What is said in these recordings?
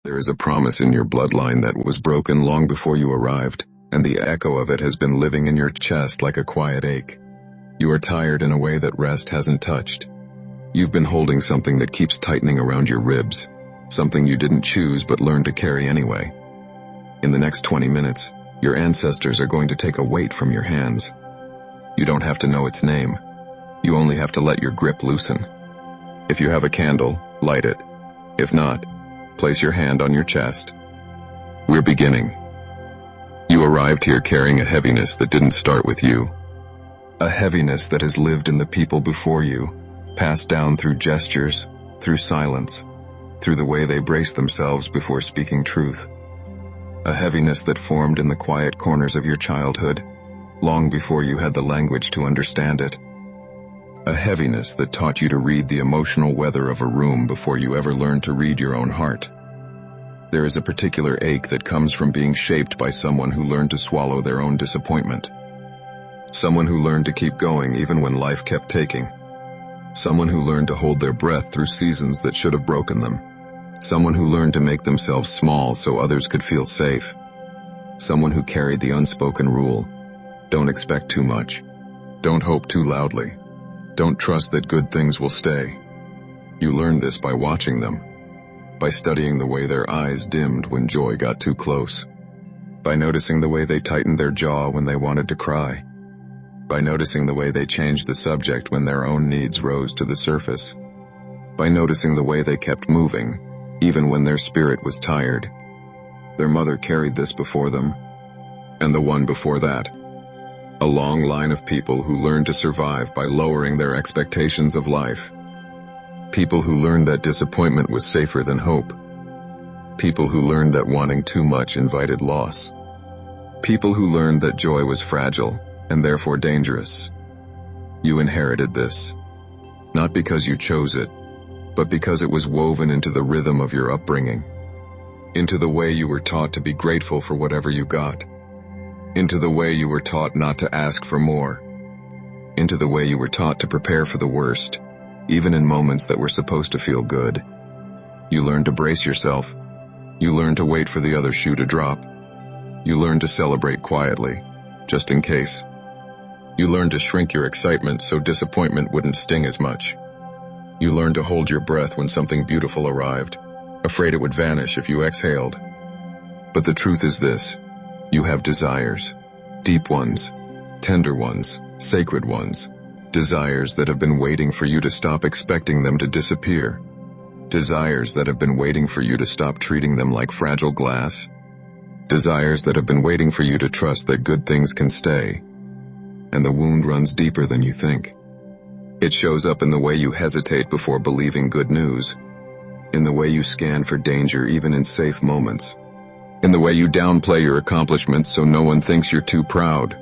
There is a promise in your bloodline that was broken long before you arrived, and the echo of it has been living in your chest like a quiet ache. You are tired in a way that rest hasn't touched. You've been holding something that keeps tightening around your ribs, something you didn't choose but learned to carry anyway. In the next 20 minutes, your ancestors are going to take a weight from your hands. You don't have to know its name. You only have to let your grip loosen. If you have a candle, light it. If not, place your hand on your chest. We're beginning. You arrived here carrying a heaviness that didn't start with you. A heaviness that has lived in the people before you, passed down through gestures, through silence, through the way they brace themselves before speaking truth. A heaviness that formed in the quiet corners of your childhood, long before you had the language to understand it. A heaviness that taught you to read the emotional weather of a room before you ever learned to read your own heart. There is a particular ache that comes from being shaped by someone who learned to swallow their own disappointment. Someone who learned to keep going even when life kept taking. Someone who learned to hold their breath through seasons that should have broken them. Someone who learned to make themselves small so others could feel safe. Someone who carried the unspoken rule: don't expect too much. Don't hope too loudly. Don't trust that good things will stay. You learned this by watching them, by studying the way their eyes dimmed when joy got too close, by noticing the way they tightened their jaw when they wanted to cry, by noticing the way they changed the subject when their own needs rose to the surface, by noticing the way they kept moving, even when their spirit was tired. Their mother carried this before them, and the one before that. A long line of people who learned to survive by lowering their expectations of life. People who learned that disappointment was safer than hope. People who learned that wanting too much invited loss. People who learned that joy was fragile and therefore dangerous. You inherited this, not because you chose it, but because it was woven into the rhythm of your upbringing, into the way you were taught to be grateful for whatever you got, into the way you were taught not to ask for more, into the way you were taught to prepare for the worst, even in moments that were supposed to feel good. You learned to brace yourself. You learned to wait for the other shoe to drop. You learned to celebrate quietly, just in case. You learned to shrink your excitement so disappointment wouldn't sting as much. You learned to hold your breath when something beautiful arrived, afraid it would vanish if you exhaled. But the truth is this: you have desires, deep ones, tender ones, sacred ones, desires that have been waiting for you to stop expecting them to disappear, desires that have been waiting for you to stop treating them like fragile glass, desires that have been waiting for you to trust that good things can stay. And the wound runs deeper than you think. It shows up in the way you hesitate before believing good news, in the way you scan for danger even in safe moments, in the way you downplay your accomplishments so no one thinks you're too proud,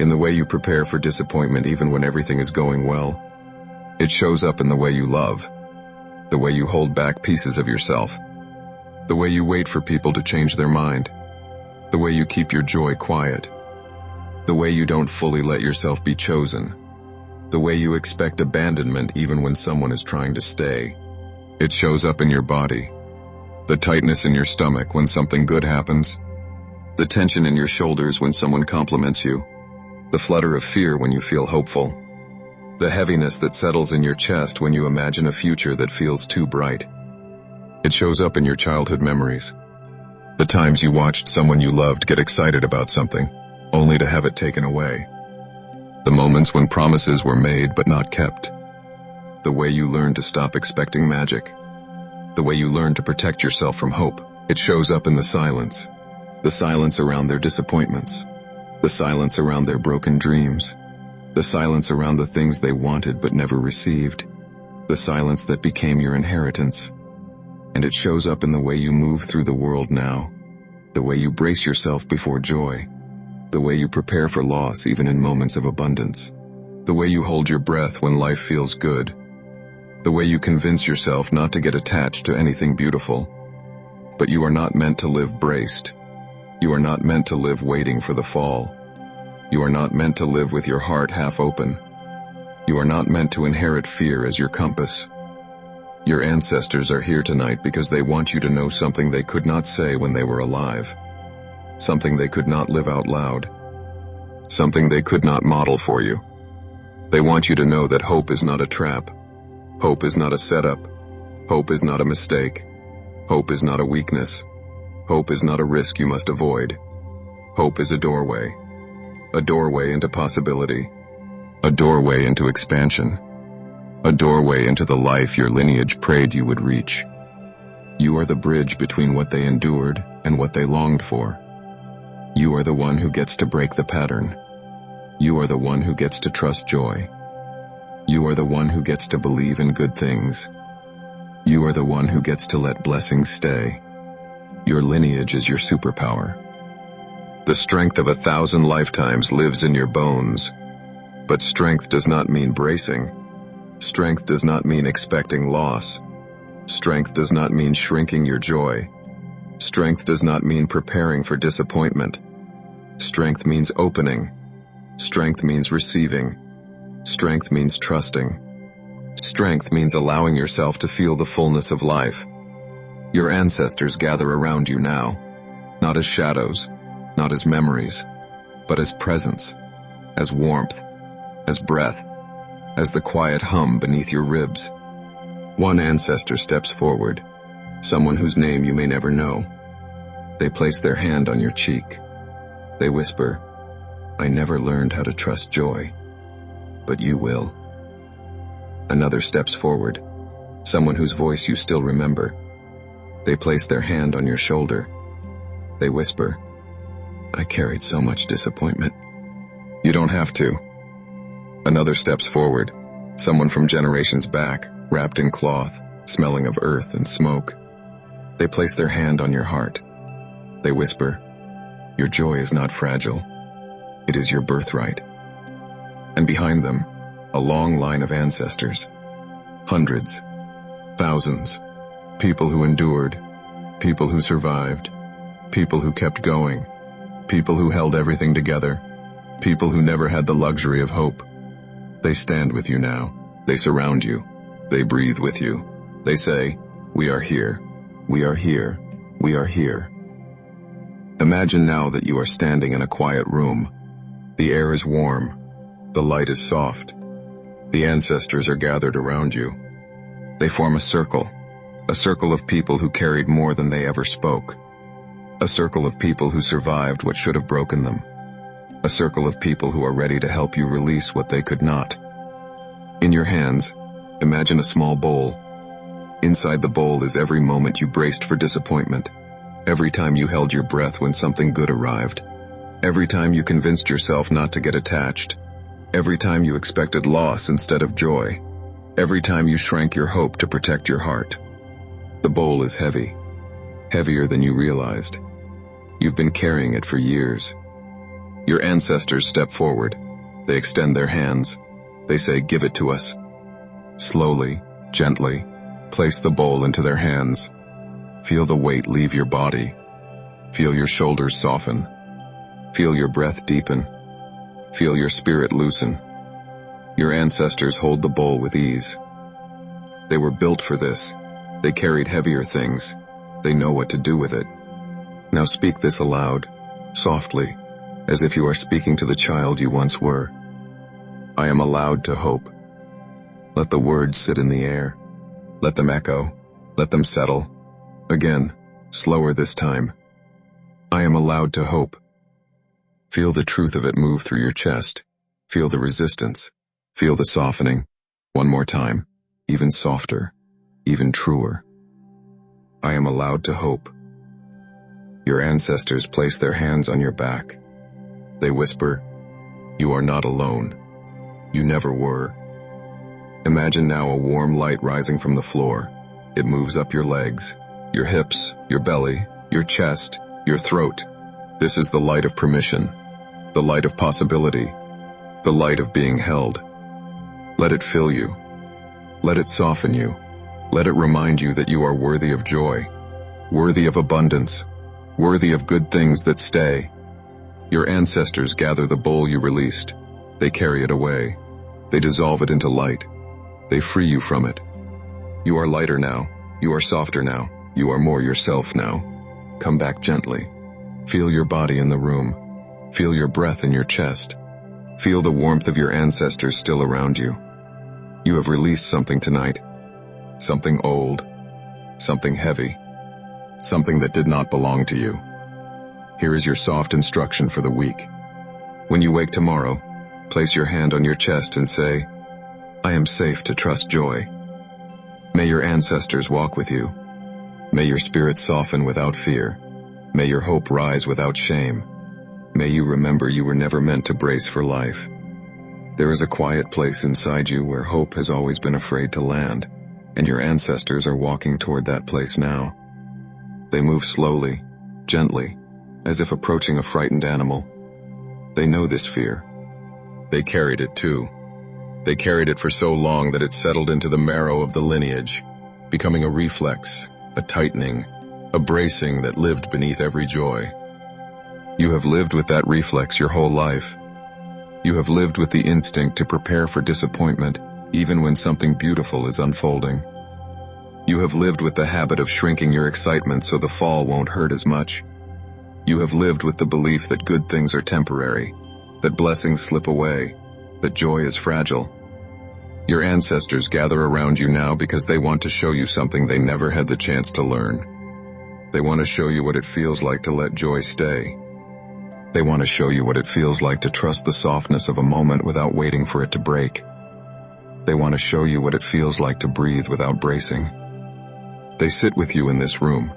in the way you prepare for disappointment even when everything is going well. It shows up in the way you love, the way you hold back pieces of yourself, the way you wait for people to change their mind, the way you keep your joy quiet, the way you don't fully let yourself be chosen, the way you expect abandonment even when someone is trying to stay. It shows up in your body, the tightness in your stomach when something good happens, the tension in your shoulders when someone compliments you, the flutter of fear when you feel hopeful, the heaviness that settles in your chest when you imagine a future that feels too bright. It shows up in your childhood memories, the times you watched someone you loved get excited about something, only to have it taken away, the moments when promises were made but not kept, the way you learned to stop expecting magic, the way you learned to protect yourself from hope. It shows up in the silence around their disappointments, the silence around their broken dreams, the silence around the things they wanted but never received, the silence that became your inheritance. And it shows up in the way you move through the world now, the way you brace yourself before joy, the way you prepare for loss even in moments of abundance, the way you hold your breath when life feels good, the way you convince yourself not to get attached to anything beautiful. But you are not meant to live braced. You are not meant to live waiting for the fall. You are not meant to live with your heart half open. You are not meant to inherit fear as your compass. Your ancestors are here tonight because they want you to know something they could not say when they were alive. Something they could not live out loud. Something they could not model for you. They want you to know that hope is not a trap. Hope is not a setup. Hope is not a mistake. Hope is not a weakness. Hope is not a risk you must avoid. Hope is a doorway. A doorway into possibility. A doorway into expansion. A doorway into the life your lineage prayed you would reach. You are the bridge between what they endured and what they longed for. You are the one who gets to break the pattern. You are the one who gets to trust joy. You are the one who gets to believe in good things. You are the one who gets to let blessings stay. Your lineage is your superpower. The strength of 1,000 lifetimes lives in your bones. But strength does not mean bracing. Strength does not mean expecting loss. Strength does not mean shrinking your joy. Strength does not mean preparing for disappointment. Strength means opening. Strength means receiving. Strength means trusting. Strength means allowing yourself to feel the fullness of life. Your ancestors gather around you now, not as shadows, not as memories, but as presence, as warmth, as breath, as the quiet hum beneath your ribs. One ancestor steps forward, someone whose name you may never know. They place their hand on your cheek. They whisper, "I never learned how to trust joy, but you will." Another steps forward, someone whose voice you still remember. They place their hand on your shoulder. They whisper, "I carried so much disappointment." You don't have to. Another steps forward, someone from generations back, wrapped in cloth, smelling of earth and smoke. They place their hand on your heart. They whisper, "Your joy is not fragile. It is your birthright." And behind them, a long line of ancestors. Hundreds, thousands, people who endured, people who survived, people who kept going, people who held everything together, people who never had the luxury of hope. They stand with you now. They surround you. They breathe with you. They say, "We are here. We are here. We are here." Imagine now that you are standing in a quiet room. The air is warm. The light is soft. The ancestors are gathered around you. They form a circle of people who carried more than they ever spoke. A circle of people who survived what should have broken them. A circle of people who are ready to help you release what they could not. In your hands, imagine a small bowl. Inside the bowl is every moment you braced for disappointment. Every time you held your breath when something good arrived. Every time you convinced yourself not to get attached. Every time you expected loss instead of joy. Every time you shrank your hope to protect your heart. The bowl is heavy. Heavier than you realized. You've been carrying it for years. Your ancestors step forward. They extend their hands. They say, "Give it to us." Slowly, gently, place the bowl into their hands. Feel the weight leave your body. Feel your shoulders soften. Feel your breath deepen. Feel your spirit loosen. Your ancestors hold the bowl with ease. They were built for this. They carried heavier things. They know what to do with it. Now speak this aloud, softly, as if you are speaking to the child you once were. I am allowed to hope. Let the words sit in the air. Let them echo. Let them settle. Again, slower this time. I am allowed to hope. Feel the truth of it move through your chest. Feel the resistance. Feel the softening. One more time. Even softer. Even truer. I am allowed to hope. Your ancestors place their hands on your back. They whisper, "You are not alone. You never were." Imagine now a warm light rising from the floor. It moves up your legs, your hips, your belly, your chest, your throat. This is the light of permission, the light of possibility, the light of being held. Let it fill you. Let it soften you. Let it remind you that you are worthy of joy, worthy of abundance, worthy of good things that stay. Your ancestors gather the bowl you released. They carry it away. They dissolve it into light. They free you from it. You are lighter now. You are softer now. You are more yourself now. Come back gently. Feel your body in the room. Feel your breath in your chest. Feel the warmth of your ancestors still around you. You have released something tonight. Something old. Something heavy. Something that did not belong to you. Here is your soft instruction for the week. When you wake tomorrow, place your hand on your chest and say, I am safe to trust joy. May your ancestors walk with you. May your spirit soften without fear. May your hope rise without shame. May you remember you were never meant to brace for life. There is a quiet place inside you where hope has always been afraid to land, and your ancestors are walking toward that place now. They move slowly, gently, as if approaching a frightened animal. They know this fear. They carried it too. They carried it for so long that it settled into the marrow of the lineage, becoming a reflex, a tightening, a bracing that lived beneath every joy. You have lived with that reflex your whole life. You have lived with the instinct to prepare for disappointment, even when something beautiful is unfolding. You have lived with the habit of shrinking your excitement so the fall won't hurt as much. You have lived with the belief that good things are temporary, that blessings slip away, that joy is fragile. Your ancestors gather around you now because they want to show you something they never had the chance to learn. They want to show you what it feels like to let joy stay. They want to show you what it feels like to trust the softness of a moment without waiting for it to break. They want to show you what it feels like to breathe without bracing. They sit with you in this room.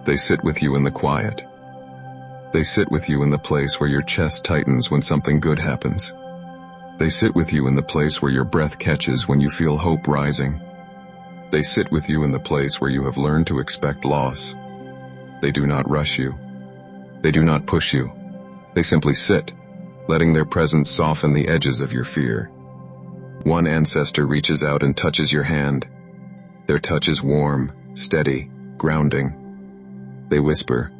They sit with you in the quiet. They sit with you in the place where your chest tightens when something good happens. They sit with you in the place where your breath catches when you feel hope rising. They sit with you in the place where you have learned to expect loss. They do not rush you. They do not push you. They simply sit, letting their presence soften the edges of your fear. One ancestor reaches out and touches your hand. Their touch is warm, steady, grounding. They whisper,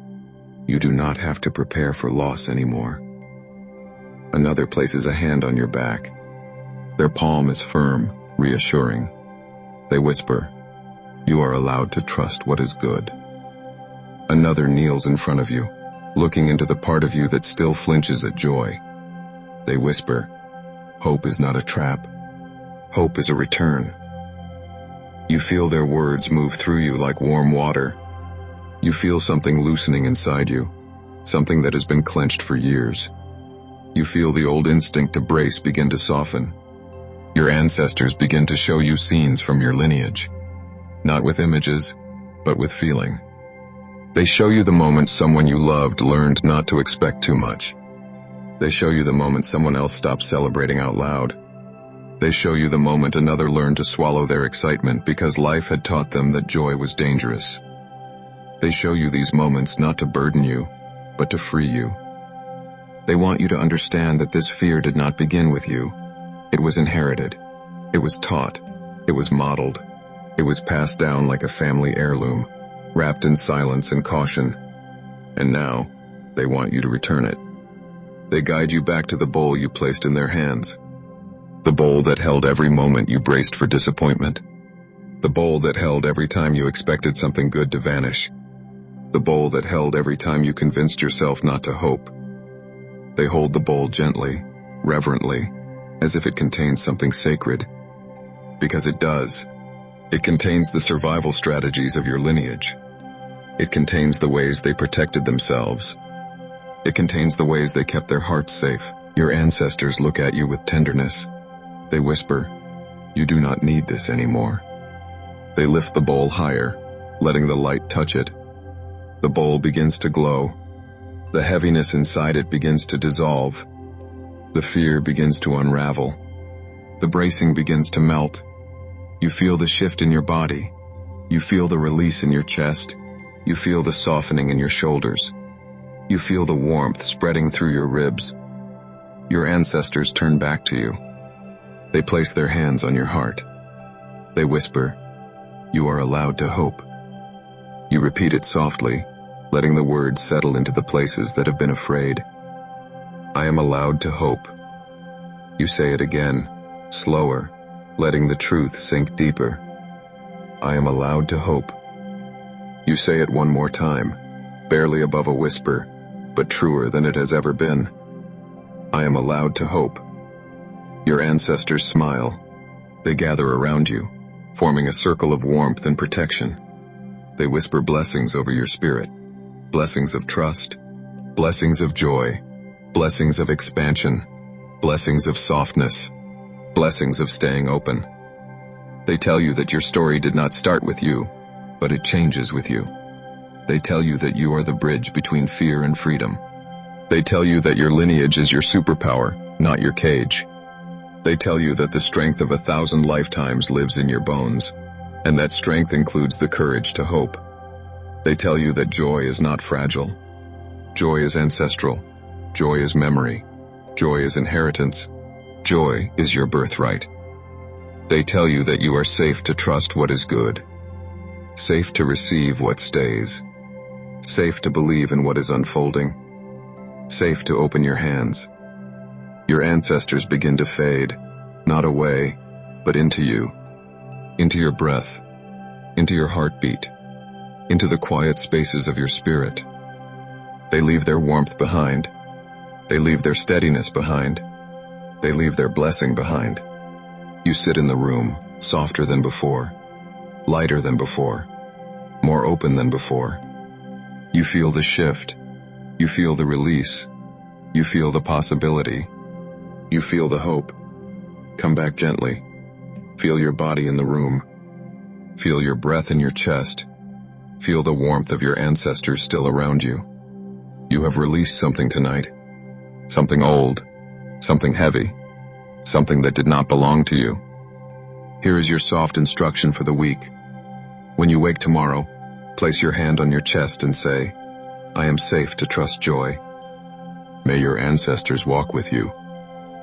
you do not have to prepare for loss anymore. Another places a hand on your back. Their palm is firm, reassuring. They whisper, you are allowed to trust what is good. Another kneels in front of you, looking into the part of you that still flinches at joy. They whisper, hope is not a trap. Hope is a return. You feel their words move through you like warm water. You feel something loosening inside you, something that has been clenched for years. You feel the old instinct to brace begin to soften. Your ancestors begin to show you scenes from your lineage, not with images, but with feeling. They show you the moment someone you loved learned not to expect too much. They show you the moment someone else stopped celebrating out loud. They show you the moment another learned to swallow their excitement because life had taught them that joy was dangerous. They show you these moments not to burden you, but to free you. They want you to understand that this fear did not begin with you. It was inherited. It was taught. It was modeled. It was passed down like a family heirloom, wrapped in silence and caution. And now, they want you to return it. They guide you back to the bowl you placed in their hands. The bowl that held every moment you braced for disappointment. The bowl that held every time you expected something good to vanish. The bowl that held every time you convinced yourself not to hope. They hold the bowl gently, reverently, as if it contains something sacred. Because it does. It contains the survival strategies of your lineage. It contains the ways they protected themselves. It contains the ways they kept their hearts safe. Your ancestors look at you with tenderness. They whisper, you do not need this anymore. They lift the bowl higher, letting the light touch it. The bowl begins to glow. The heaviness inside it begins to dissolve. The fear begins to unravel. The bracing begins to melt. You feel the shift in your body. You feel the release in your chest. You feel the softening in your shoulders. You feel the warmth spreading through your ribs. Your ancestors turn back to you. They place their hands on your heart. They whisper, you are allowed to hope. You repeat it softly, letting the words settle into the places that have been afraid. I am allowed to hope. You say it again, slower, letting the truth sink deeper. I am allowed to hope. You say it one more time, barely above a whisper, but truer than it has ever been. I am allowed to hope. Your ancestors smile. They gather around you, forming a circle of warmth and protection. They whisper blessings over your spirit, blessings of trust, blessings of joy, blessings of expansion, blessings of softness, blessings of staying open. They tell you that your story did not start with you, but it changes with you. They tell you that you are the bridge between fear and freedom. They tell you that your lineage is your superpower, not your cage. They tell you that the strength of 1,000 lifetimes lives in your bones, and that strength includes the courage to hope. They tell you that joy is not fragile. Joy is ancestral. Joy is memory. Joy is inheritance. Joy is your birthright. They tell you that you are safe to trust what is good, safe to receive what stays, safe to believe in what is unfolding, safe to open your hands. Your ancestors begin to fade, not away, but into you, into your breath, into your heartbeat, into the quiet spaces of your spirit. They leave their warmth behind. They leave their steadiness behind. They leave their blessing behind. You sit in the room, softer than before, lighter than before, more open than before. You feel the shift. You feel the release. You feel the possibility. You feel the hope. Come back gently. Feel your body in the room. Feel your breath in your chest. Feel the warmth of your ancestors still around you. You have released something tonight. Something old. Something heavy. Something that did not belong to you. Here is your soft instruction for the week. When you wake tomorrow, place your hand on your chest and say, I am safe to trust joy. May your ancestors walk with you.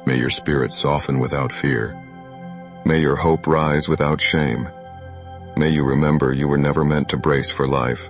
May your spirit soften without fear. May your hope rise without shame. May you remember you were never meant to brace for life.